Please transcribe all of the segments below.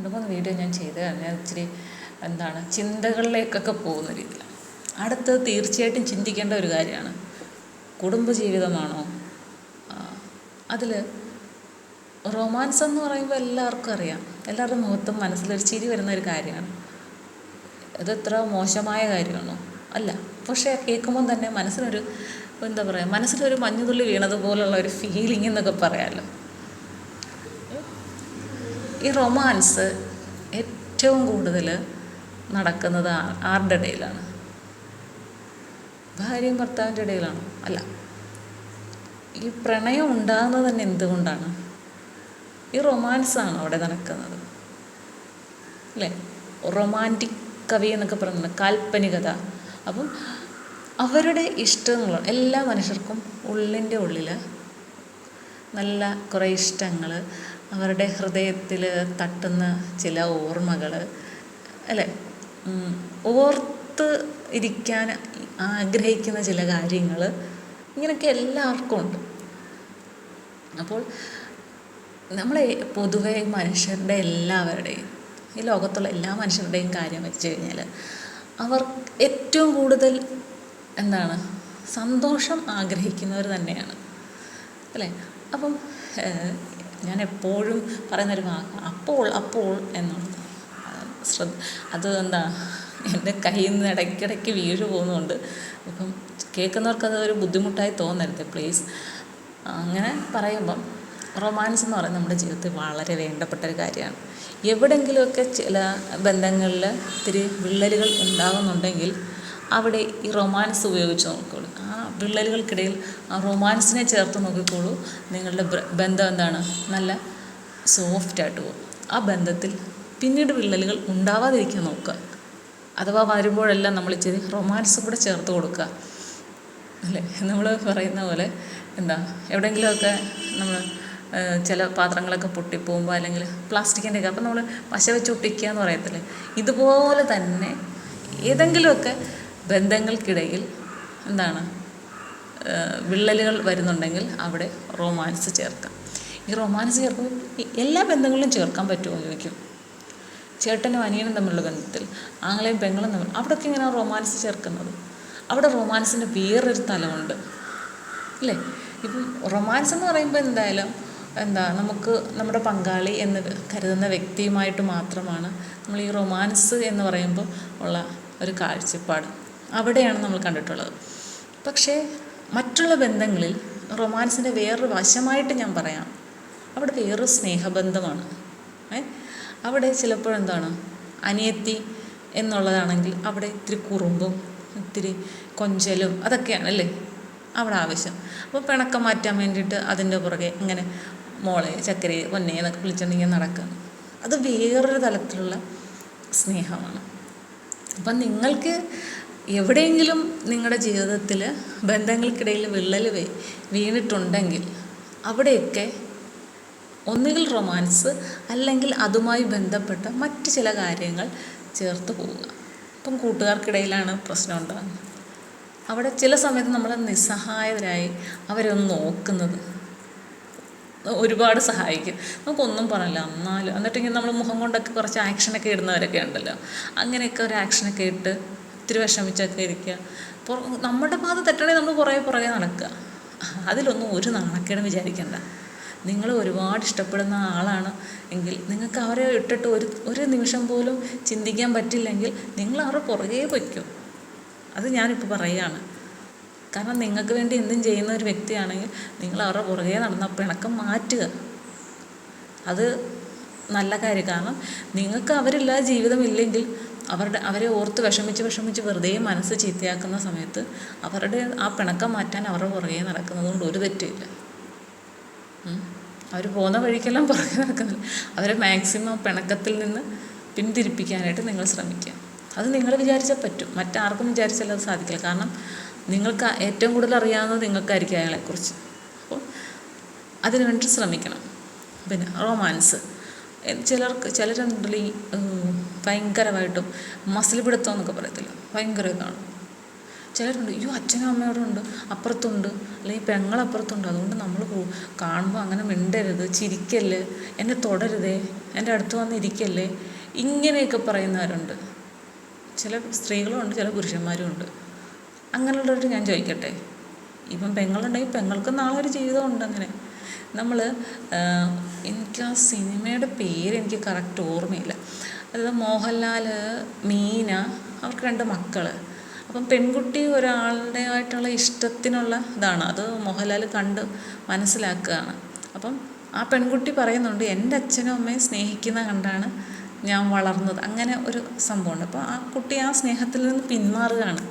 3 video ഞാൻ ചെയ്തതാണ്. ഞാൻ ഇച്ചിരി ചിന്തകളിലേക്കൊക്കെ പോകുന്ന രീതിയിലാണ്. അടുത്തത് തീർച്ചയായിട്ടും ചിന്തിക്കേണ്ട ഒരു കാര്യമാണ്, കുടുംബജീവിതമാണോ? അതിൽ റൊമാൻസ് എന്ന് പറയുമ്പോൾ എല്ലാവർക്കും അറിയാം, എല്ലാവരുടെ മുഖത്തും മനസ്സിലൊരു ചിരി വരുന്ന ഒരു കാര്യമാണ്. ഇതെത്ര മോശമായ കാര്യമാണോ? അല്ല. പക്ഷേ കേൾക്കുമ്പം തന്നെ മനസ്സിലൊരു മഞ്ഞുതുള്ളി വീണതുപോലുള്ള ഒരു ഫീലിംഗ് എന്നൊക്കെ പറയാമല്ലോ. ഈ റൊമാൻസ് ഏറ്റവും കൂടുതൽ നടക്കുന്നത് ആരുടെ ഇടയിലാണ്? ഭാര്യയും ഭർത്താവിൻ്റെ ഇടയിലാണോ? അല്ല. ഈ പ്രണയം ഉണ്ടാകുന്നത് തന്നെ എന്തുകൊണ്ടാണ്? ഈ റൊമാൻസാണ് അവിടെ നടക്കുന്നത്, അല്ലേ? റൊമാൻറ്റിക് കവി എന്നൊക്കെ പറയുന്നത് കാൽപ്പനികത. അപ്പം അവരുടെ ഇഷ്ടങ്ങൾ, എല്ലാ മനുഷ്യർക്കും ഉള്ളിൻ്റെ ഉള്ളിൽ നല്ല കുറേ ഇഷ്ടങ്ങൾ, അവരുടെ ഹൃദയത്തിൽ തട്ടുന്ന ചില ഓർമ്മകൾ, അല്ലേ? ഓർത്ത് ഇരിക്കാൻ ആഗ്രഹിക്കുന്ന ചില കാര്യങ്ങൾ, ഇങ്ങനെയൊക്കെ എല്ലാവർക്കും ഉണ്ട്. അപ്പോൾ നമ്മളെ പൊതുവെ മനുഷ്യരുടെ എല്ലാവരുടെയും, ഈ ലോകത്തുള്ള എല്ലാ മനുഷ്യരുടെയും കാര്യം വെച്ച് കഴിഞ്ഞാൽ അവർ ഏറ്റവും കൂടുതൽ സന്തോഷം ആഗ്രഹിക്കുന്നവർ തന്നെയാണ്, അല്ലേ? അപ്പം ഞാൻ എപ്പോഴും പറയുന്നൊരു വാക്ക് അപ്പോൾ എന്നുള്ളത്. അത് എൻ്റെ കയ്യിൽ നിന്ന് ഇടയ്ക്കിടയ്ക്ക് വീഴ് പോകുന്നുണ്ട്. ഇപ്പം കേൾക്കുന്നവർക്കതൊരു ബുദ്ധിമുട്ടായി തോന്നരുത് പ്ലീസ്. അങ്ങനെ പറയുമ്പം റൊമാൻസ് എന്ന് പറയുന്നത് നമ്മുടെ ജീവിതത്തിൽ വളരെ വേണ്ടപ്പെട്ടൊരു കാര്യമാണ്. എവിടെയെങ്കിലുമൊക്കെ ചില ബന്ധങ്ങളിൽ ഇത്തിരി വിള്ളലുകൾ ഉണ്ടാകുന്നുണ്ടെങ്കിൽ അവിടെ ഈ റൊമാൻസ് ഉപയോഗിച്ച് നോക്കിക്കോളൂ. ആ വിള്ളലുകൾക്കിടയിൽ ആ റൊമാൻസിനെ ചേർത്ത് നോക്കിക്കോളൂ. നിങ്ങളുടെ ബന്ധം നല്ല സോഫ്റ്റായിട്ട് പോകും. ആ ബന്ധത്തിൽ പിന്നീട് വിള്ളലുകൾ ഉണ്ടാവാതിരിക്കാൻ നോക്കുക. അഥവാ വരുമ്പോഴെല്ലാം നമ്മൾ ഇച്ചിരി റൊമാൻസ് കൂടെ ചേർത്ത് കൊടുക്കുക, അല്ലേ? നമ്മൾ പറയുന്ന പോലെ എവിടെയെങ്കിലുമൊക്കെ നമ്മൾ ചില പാത്രങ്ങളൊക്കെ പൊട്ടിപ്പോകുമ്പോൾ, അല്ലെങ്കിൽ പ്ലാസ്റ്റിക്കിൻ്റെ ഒക്കെ, അപ്പം നമ്മൾ പശ വെച്ച് ഒട്ടിക്കുക എന്ന് പറയത്തില്ലേ? ഇതുപോലെ തന്നെ ഏതെങ്കിലുമൊക്കെ ബന്ധങ്ങൾക്കിടയിൽ വിള്ളലുകൾ വരുന്നുണ്ടെങ്കിൽ അവിടെ റൊമാൻസ് ചേർക്കാം. ഈ റൊമാൻസ് ചേർക്കുമ്പോൾ എല്ലാ ബന്ധങ്ങളിലും ചേർക്കാൻ പറ്റുമോ ചോദിക്കും. ചേട്ടനും അനിയനും തമ്മിലുള്ള ബന്ധത്തിൽ, ആങ്ങളെയും പെങ്ങളും തമ്മിൽ, അവിടെയൊക്കെ ഇങ്ങനെ റൊമാൻസ് ചേർക്കുന്നത്. അവിടെ റൊമാൻസിൻ്റെ വേറൊരു തലമുണ്ട്, അല്ലേ? ഇപ്പം റൊമാൻസ് എന്ന് പറയുമ്പോൾ എന്തായാലും നമുക്ക് നമ്മുടെ പങ്കാളി എന്ന് കരുതുന്ന വ്യക്തിയുമായിട്ട് മാത്രമാണ് നമ്മൾ ഈ റൊമാൻസ് എന്ന് പറയുമ്പോൾ ഉള്ള ഒരു കാഴ്ചപ്പാട് അവിടെയാണ് നമ്മൾ കണ്ടിട്ടുള്ളത്. പക്ഷേ മറ്റുള്ള ബന്ധങ്ങളിൽ റൊമാൻസിൻ്റെ വേറൊരു വശമായിട്ട് ഞാൻ പറയാം, അവിടെ വേറൊരു സ്നേഹബന്ധമാണ്. അവിടെ ചിലപ്പോൾ അനിയത്തി എന്നുള്ളതാണെങ്കിൽ അവിടെ ഇത്തിരി കുറുമ്പും ഇത്തിരി കൊഞ്ചലും അതൊക്കെയാണല്ലേ അവിടെ ആവശ്യം. അപ്പോൾ പിണക്കം മാറ്റാൻ വേണ്ടിയിട്ട് അതിൻ്റെ പുറകെ ഇങ്ങനെ മോളെ ചക്കരെ പൊന്നെ എന്നൊക്കെ വിളിച്ചിട്ടുണ്ടെങ്കിൽ നടക്കുക. അത് വേറൊരു തലത്തിലുള്ള സ്നേഹമാണ്. അപ്പം നിങ്ങൾക്ക് എവിടെയെങ്കിലും നിങ്ങളുടെ ജീവിതത്തിൽ ബന്ധങ്ങൾക്കിടയിൽ വിള്ളൽ വീണിട്ടുണ്ടെങ്കിൽ അവിടെയൊക്കെ ഒന്നുകിൽ റൊമാൻസ് അല്ലെങ്കിൽ അതുമായി ബന്ധപ്പെട്ട മറ്റ് ചില കാര്യങ്ങൾ ചേർത്ത് പോവുക. ഇപ്പം കൂട്ടുകാർക്കിടയിലാണ് പ്രശ്നം ഉണ്ടാകുന്നത്, അവിടെ ചില സമയത്ത് നമ്മൾ നിസ്സഹായരായി അവരെ ഒന്ന് നോക്കുന്നത് ഒരുപാട് സഹായിക്കും. നമുക്കൊന്നും പറയില്ല എന്നാലും, എന്നിട്ടിങ്ങനെ നമ്മൾ മുഖം കൊണ്ടൊക്കെ കുറച്ച് ആക്ഷനൊക്കെ ഇടുന്നവരൊക്കെ ഉണ്ടല്ലോ. അങ്ങനെയൊക്കെ ഒരു ആക്ഷനൊക്കെ ഇട്ട് ഇത്തിരി വിഷമിച്ചൊക്കെ ഇരിക്കുക. അപ്പോൾ നമ്മുടെ ഭാഗത്ത് തെറ്റണമെങ്കിൽ നമ്മൾ പുറകെ നടക്കുക. അതിലൊന്നും ഒരു നാണക്കേടും വിചാരിക്കണ്ട. നിങ്ങൾ ഒരുപാട് ഇഷ്ടപ്പെടുന്ന ആളാണ് എങ്കിൽ നിങ്ങൾക്ക് അവരെ ഇട്ടിട്ട് ഒരു നിമിഷം പോലും ചിന്തിക്കാൻ പറ്റില്ലെങ്കിൽ നിങ്ങൾ അവരുടെ പുറകെ പൊയ്ക്കും. അത് ഞാനിപ്പോൾ പറയുകയാണ്. കാരണം നിങ്ങൾക്ക് വേണ്ടി എന്തും ചെയ്യുന്ന ഒരു വ്യക്തിയാണെങ്കിൽ നിങ്ങൾ അവരുടെ പുറകെ നടന്ന പിണക്കം മാറ്റുക. അത് നല്ല കാര്യം. കാരണം നിങ്ങൾക്ക് അവരില്ലാതെ ജീവിതമില്ലെങ്കിൽ അവരെ ഓർത്ത് വിഷമിച്ച് വെറുതെ മനസ്സ് ചീത്തയാക്കുന്ന സമയത്ത് അവരുടെ ആ പിണക്കം മാറ്റാൻ അവരുടെ പുറകെ നടക്കുന്നത് കൊണ്ട് ഒരു തെറ്റില്ല. അവർ പോകുന്ന വഴിക്കെല്ലാം പുറകെ നടക്കുന്നില്ല. അവരെ മാക്സിമം പിണക്കത്തിൽ നിന്ന് പിന്തിരിപ്പിക്കാനായിട്ട് നിങ്ങൾ ശ്രമിക്കുക. അത് നിങ്ങൾ വിചാരിച്ചാൽ പറ്റും, മറ്റാർക്കും വിചാരിച്ചാൽ അത് സാധിക്കില്ല. കാരണം നിങ്ങൾക്ക് ഏറ്റവും കൂടുതൽ അറിയാവുന്നത് നിങ്ങൾക്കായിരിക്കും അയാളെക്കുറിച്ച്. അപ്പോൾ അതിനു വേണ്ടി ശ്രമിക്കണം. പിന്നെ റൊമാൻസ് ചിലരുണ്ടല്ലോ ഭയങ്കരമായിട്ടും മസിൽ പിടുത്തം എന്നൊക്കെ പറയത്തില്ല, ഭയങ്കര ഇതാണ്. ചിലരുണ്ട്, അയ്യോ അച്ഛനും അമ്മയോടും ഉണ്ട്, അപ്പുറത്തുണ്ട്, അല്ലെങ്കിൽ പെങ്ങളപ്പുറത്തുണ്ട്, അതുകൊണ്ട് നമ്മൾ കാണുമ്പോൾ അങ്ങനെ മിണ്ടരുത്, ചിരിക്കല്ലേ, എന്നെ തൊടരുതേ, എൻ്റെ അടുത്ത് വന്ന് ഇരിക്കല്ലേ, ഇങ്ങനെയൊക്കെ പറയുന്നവരുണ്ട്. ചില സ്ത്രീകളും ഉണ്ട്, ചില പുരുഷന്മാരും ഉണ്ട്. അങ്ങനെയുള്ളവർ ഞാൻ ചോദിക്കട്ടെ, ഇപ്പം പെങ്ങളുണ്ടെങ്കിൽ പെങ്ങൾക്ക് നാളെ ഒരു ജീവിതമുണ്ട്. അങ്ങനെ നമ്മൾ എനിക്ക് ആ സിനിമയുടെ പേര് എനിക്ക് കറക്റ്റ് ഓർമ്മയില്ല. അതായത് മോഹൻലാൽ, മീന, അവർക്ക് 2 മക്കൾ. അപ്പം പെൺകുട്ടി ഒരാളുടെ ആയിട്ടുള്ള ഇഷ്ടത്തിനുള്ള ഇതാണ്, അത് മോഹൻലാൽ കണ്ട് മനസ്സിലാക്കുകയാണ്. അപ്പം ആ പെൺകുട്ടി പറയുന്നുണ്ട്, എൻ്റെ അച്ഛനും അമ്മയും സ്നേഹിക്കുന്ന കണ്ടാണ് ഞാൻ വളർന്നത്, അങ്ങനെ ഒരു സംഭവമുണ്ട്. അപ്പോൾ ആ കുട്ടി ആ സ്നേഹത്തിൽ നിന്ന് പിന്മാറുകയാണ്.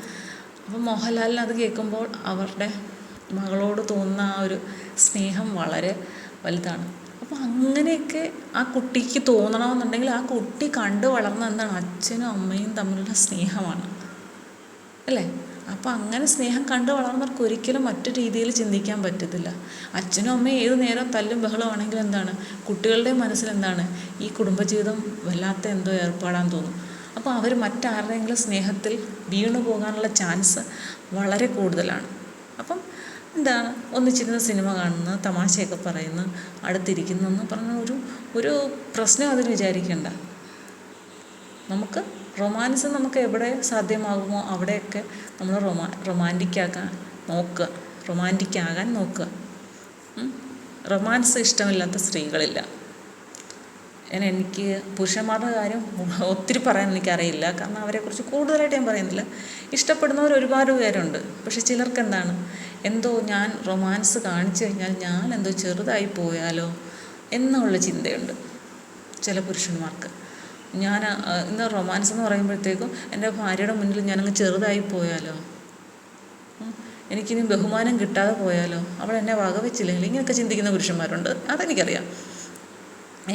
അപ്പം മോഹൻലാലിന് അത് കേൾക്കുമ്പോൾ അവരുടെ മകളോട് തോന്നുന്ന ആ ഒരു സ്നേഹം വളരെ വലുതാണ്. അപ്പോൾ അങ്ങനെയൊക്കെ ആ കുട്ടിക്ക് തോന്നണമെന്നുണ്ടെങ്കിൽ ആ കുട്ടി കണ്ടു വളർന്ന എന്താണ്, അച്ഛനും അമ്മയും തമ്മിലുള്ള സ്നേഹമാണ്, അല്ലേ? അപ്പോൾ അങ്ങനെ സ്നേഹം കണ്ടു വളർന്നവർക്ക് ഒരിക്കലും മറ്റു രീതിയിൽ ചിന്തിക്കാൻ പറ്റത്തില്ല. അച്ഛനും അമ്മയും ഏത് നേരം തല്ലും ബഹളമാണെങ്കിലും എന്താണ്, കുട്ടികളുടെ മനസ്സിലെന്താണ്, ഈ കുടുംബജീവിതം വല്ലാത്ത എന്തോ ഏർപ്പാടാൻ തോന്നും. അപ്പോൾ അവർ മറ്റാരുടെയെങ്കിലും സ്നേഹത്തിൽ വീണു പോകാനുള്ള ചാൻസ് വളരെ കൂടുതലാണ്. അപ്പം എന്താണ്, ഒന്നിച്ചിരുന്ന് സിനിമ കാണുന്നു, തമാശയൊക്കെ പറയുന്നു, അടുത്തിരിക്കുന്നു എന്ന് പറഞ്ഞ ഒരു പ്രശ്നം അതിന് വിചാരിക്കേണ്ട. നമുക്ക് റൊമാൻസ് നമുക്ക് എവിടെ സാധ്യമാകുമോ അവിടെയൊക്കെ നമ്മൾ റൊമാൻറ്റിക്കാകാൻ നോക്കുക. റൊമാൻസ് ഇഷ്ടമില്ലാത്ത സ്ത്രീകളില്ല. എനിക്ക് പുരുഷന്മാരുടെ കാര്യം ഒത്തിരി പറയാൻ എനിക്കറിയില്ല, കാരണം അവരെക്കുറിച്ച് കൂടുതലായിട്ട് ഞാൻ പറയുന്നില്ല. ഇഷ്ടപ്പെടുന്നവർ ഒരുപാട് പേരുണ്ട്. പക്ഷെ ചിലർക്ക് എന്താണ്, എന്തോ ഞാൻ റൊമാൻസ് കാണിച്ചു കഴിഞ്ഞാൽ ഞാൻ എന്തോ ചെറുതായി പോയാലോ എന്നുള്ള ചിന്തയുണ്ട് ചില പുരുഷന്മാർക്ക്. ഞാൻ ഇന്ന് റൊമാൻസ് എന്ന് പറയുമ്പോഴത്തേക്കും എൻ്റെ ഭാര്യയുടെ മുന്നിൽ ഞാനങ്ങ് ചെറുതായി പോയാലോ, എനിക്കിനി ബഹുമാനം കിട്ടാതെ പോയാലോ, അവൾ എന്നെ വകവെച്ചില്ലെങ്കിൽ, ഇങ്ങനെയൊക്കെ ചിന്തിക്കുന്ന പുരുഷന്മാരുണ്ട്. അതെനിക്കറിയാം.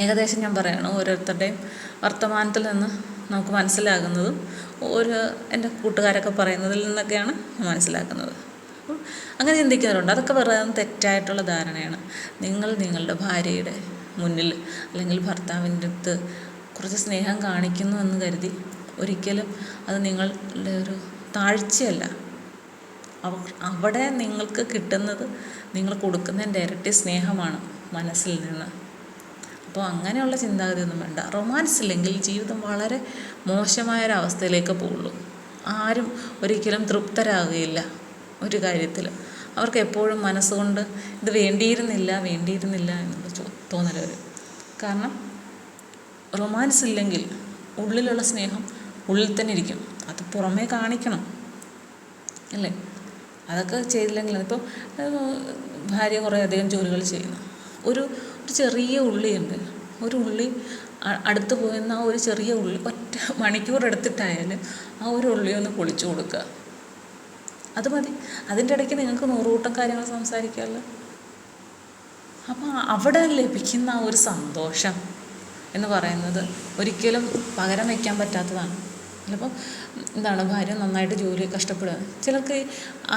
ഏകദേശം ഞാൻ പറയണം, ഓരോരുത്തരുടെയും വർത്തമാനത്തിൽ നിന്ന് നമുക്ക് മനസ്സിലാകുന്നതും എൻ്റെ കൂട്ടുകാരൊക്കെ പറയുന്നതിൽ നിന്നൊക്കെയാണ് മനസ്സിലാക്കുന്നത്. അങ്ങനെ ചിന്തിക്കുന്നവരുണ്ട്. അതൊക്കെ പറയുന്നത് തെറ്റായിട്ടുള്ള ധാരണയാണ്. നിങ്ങളുടെ ഭാര്യയുടെ മുന്നിൽ അല്ലെങ്കിൽ ഭർത്താവിൻ്റെ അടുത്ത് കുറച്ച് സ്നേഹം കാണിക്കുന്നു എന്ന് കരുതി ഒരിക്കലും അത് നിങ്ങളുടെ ഒരു താഴ്ചയല്ല. അവിടെ നിങ്ങൾക്ക് കിട്ടുന്നത് നിങ്ങൾ കൊടുക്കുന്നതിൻ്റെ ഇരട്ടി സ്നേഹമാണ് മനസ്സിൽ നിന്ന്. അപ്പോൾ അങ്ങനെയുള്ള ചിന്താഗതിയൊന്നും വേണ്ട. റൊമാൻസ് ഇല്ലെങ്കിൽ ജീവിതം വളരെ മോശമായൊരവസ്ഥയിലേക്ക് പോകുള്ളൂ. ആരും ഒരിക്കലും തൃപ്തരാകുകയില്ല ഒരു കാര്യത്തിൽ. അവർക്ക് എപ്പോഴും മനസ്സുകൊണ്ട് ഇത് വേണ്ടിയിരുന്നില്ല എന്നുള്ള തോന്നൽ വരും. കാരണം റൊമാൻസ് ഇല്ലെങ്കിൽ ഉള്ളിലുള്ള സ്നേഹം ഉള്ളിൽ തന്നെ ഇരിക്കും, അത് പുറമേ കാണിക്കണം, അല്ലേ? അതൊക്കെ ചെയ്തില്ലെങ്കിൽ, ഇപ്പോൾ ഭാര്യ കുറേ അധികം ജോലികൾ ചെയ്യുന്നു, ഒരു ചെറിയ ഉള്ളിയുണ്ട്, ഒരു ഉള്ളി അടുത്ത് പോയെന്ന് ആ ഒരു ചെറിയ ഉള്ളി ഒറ്റ മണിക്കൂർ എടുത്തിട്ടായാലും ആ ഒരു ഉള്ളി ഒന്ന് പൊളിച്ചു കൊടുക്കുക, അത് മതി. അതിൻ്റെ ഇടയ്ക്ക് നിങ്ങൾക്ക് 100 കൂട്ടം കാര്യങ്ങൾ സംസാരിക്കാമല്ലോ. അപ്പോൾ അവിടെ ലഭിക്കുന്ന ആ ഒരു സന്തോഷം എന്ന് പറയുന്നത് ഒരിക്കലും പകരം വയ്ക്കാൻ പറ്റാത്തതാണ്. ചിലപ്പോൾ എന്താണ്, ഭാര്യ നന്നായിട്ട് ജോലി കഷ്ടപ്പെടുക, ചിലർക്ക്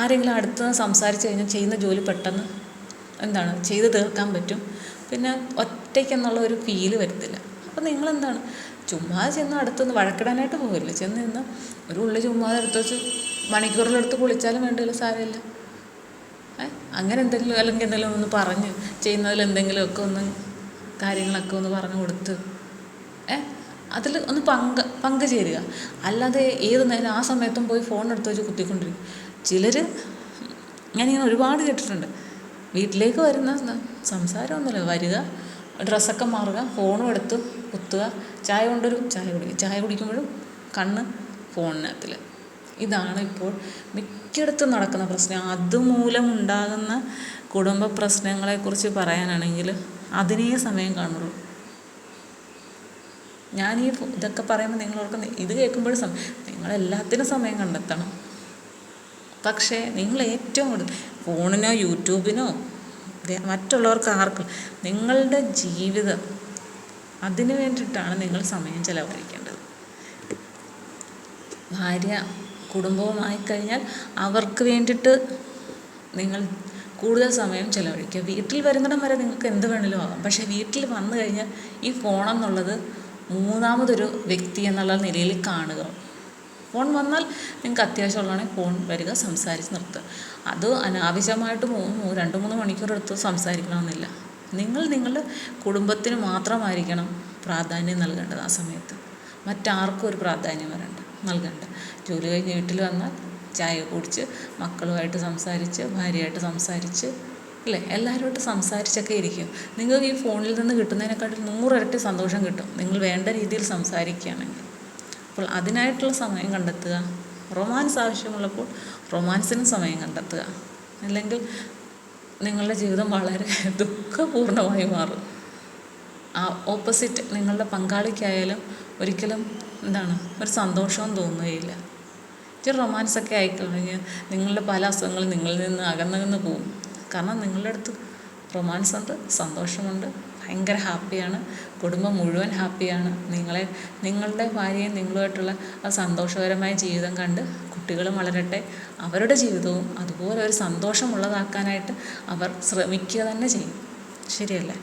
ആരെങ്കിലും അടുത്ത് സംസാരിച്ച് കഴിഞ്ഞാൽ ചെയ്യുന്ന ജോലി പെട്ടെന്ന് എന്താണ് ചെയ്ത് തീർക്കാൻ പറ്റും, പിന്നെ ഒറ്റയ്ക്കെന്നുള്ള ഒരു ഫീല് വരത്തില്ല. അപ്പോൾ നിങ്ങളെന്താണ്, ചുമ്മാ ചെന്ന് അടുത്തൊന്ന് വഴക്കിടാനായിട്ട് പോകില്ല, ചെന്ന് നിന്ന് ഒരു ഉള്ളി ചുമ്മാ എടുത്ത് വെച്ച് മണിക്കൂറിലെടുത്ത് പൊളിച്ചാലും വേണ്ടില്ല, സാരമില്ല. അങ്ങനെ എന്തെങ്കിലും അല്ലെങ്കിൽ എന്തെങ്കിലും ഒന്ന് പറഞ്ഞ് ചെയ്യുന്നതിൽ എന്തെങ്കിലുമൊക്കെ ഒന്ന് കാര്യങ്ങളൊക്കെ ഒന്ന് പറഞ്ഞു കൊടുത്ത് അതിൽ ഒന്ന് പങ്കുചേരുക. അല്ലാതെ ഏത് നേരം ആ സമയത്തും പോയി ഫോൺ എടുത്ത് വെച്ച് കുത്തിക്കൊണ്ടിരിക്കും. ചിലർ ഞാനിങ്ങനെ ഒരുപാട് കേട്ടിട്ടുണ്ട്, വീട്ടിലേക്ക് വരുന്ന സംസാരമൊന്നുമില്ല, വരിക, ഡ്രസ്സൊക്കെ മാറുക, ഫോണും എടുത്ത് കുത്തുക, ചായ കൊണ്ടുവരും, ചായ കുടിക്കുമ്പോഴും കണ്ണ് ഫോണിനകത്തിൽ. ഇതാണ് ഇപ്പോൾ മിക്കയിടത്തും നടക്കുന്ന പ്രശ്നം. അതുമൂലം ഉണ്ടാകുന്ന കുടുംബ പ്രശ്നങ്ങളെക്കുറിച്ച് പറയാനാണെങ്കിൽ അതിനേ സമയം കാണുള്ളൂ. ഞാനീ ഇതൊക്കെ പറയുമ്പോൾ നിങ്ങളോർക്ക് ഇത് കേൾക്കുമ്പോഴും നിങ്ങളെല്ലാത്തിനും സമയം കണ്ടെത്തണം. പക്ഷേ നിങ്ങൾ ഏറ്റവും കൂടുതൽ ഫോണിനോ യൂട്യൂബിനോ മറ്റുള്ളവർക്ക് ആർക്കും നിങ്ങളുടെ ജീവിതം അതിന് വേണ്ടിയിട്ടാണ് നിങ്ങൾ സമയം ചിലവഴിക്കേണ്ടത്. ഭാര്യ കുടുംബവുമായി കഴിഞ്ഞാൽ അവർക്ക് വേണ്ടിയിട്ട് നിങ്ങൾ കൂടുതൽ സമയം ചിലവഴിക്കുക. വീട്ടിൽ വരുന്നിടം വരെ നിങ്ങൾക്ക് എന്ത് വേണമെങ്കിലും ആകാം, പക്ഷേ വീട്ടിൽ വന്നു കഴിഞ്ഞാൽ ഈ ഫോണെന്നുള്ളത് മൂന്നാമതൊരു വ്യക്തി എന്നുള്ള നിലയിൽ കാണുക. ഫോൺ വന്നാൽ നിങ്ങൾക്ക് അത്യാവശ്യമുള്ളതാണെങ്കിൽ ഫോൺ വരിക, സംസാരിച്ച് നിർത്തുക. അത് അനാവശ്യമായിട്ട് 2-3 മണിക്കൂർ എടുത്ത് സംസാരിക്കണമെന്നില്ല. നിങ്ങൾ നിങ്ങളുടെ കുടുംബത്തിന് മാത്രമായിരിക്കണം പ്രാധാന്യം നൽകേണ്ടത് ആ സമയത്ത്. മറ്റാർക്കും ഒരു പ്രാധാന്യം നൽകേണ്ട. ജോലി കഴിഞ്ഞ് വീട്ടിൽ വന്നാൽ ചായ കുടിച്ച് മക്കളുമായിട്ട് സംസാരിച്ച് ഭാര്യയായിട്ട് സംസാരിച്ച് അല്ലേ, എല്ലാവരുമായിട്ട് സംസാരിച്ചൊക്കെ ഇരിക്കും. നിങ്ങൾക്ക് ഈ ഫോണിൽ നിന്ന് കിട്ടുന്നതിനെക്കാട്ടിൽ 100 ഇരട്ടി സന്തോഷം കിട്ടും നിങ്ങൾ വേണ്ട രീതിയിൽ സംസാരിക്കുകയാണെങ്കിൽ. അപ്പോൾ അതിനായിട്ടുള്ള സമയം കണ്ടെത്തുക. റൊമാൻസ് ആവശ്യമുള്ളപ്പോൾ റൊമാൻസിനും സമയം കണ്ടെത്തുക. അല്ലെങ്കിൽ നിങ്ങളുടെ ജീവിതം വളരെ ദുഃഖപൂർണ്ണമായി മാറും. ആ ഓപ്പോസിറ്റ് നിങ്ങളുടെ പങ്കാളിക്കായാലും ഒരിക്കലും ഒരു സന്തോഷവും തോന്നുകയില്ല. ഇച്ചിരി റൊമാൻസൊക്കെ ആയിക്കഴിഞ്ഞ് നിങ്ങളുടെ പല അസുഖങ്ങളും നിങ്ങളിൽ നിന്ന് അകന്നു പോകും. കാരണം നിങ്ങളുടെ അടുത്ത് റൊമാൻസുണ്ട്, സന്തോഷമുണ്ട്, ഭയങ്കര ഹാപ്പിയാണ്, കുടുംബം മുഴുവൻ ഹാപ്പിയാണ്. നിങ്ങളുടെ ഭാര്യയും നിങ്ങളുമായിട്ടുള്ള ആ സന്തോഷകരമായ ജീവിതം കണ്ട് കുട്ടികളും വളരട്ടെ. അവരുടെ ജീവിതവും അതുപോലെ ഒരു സന്തോഷമുള്ളതാക്കാനായിട്ട് അവർ ശ്രമിക്കുക തന്നെ ചെയ്യും. ശരിയല്ലേ?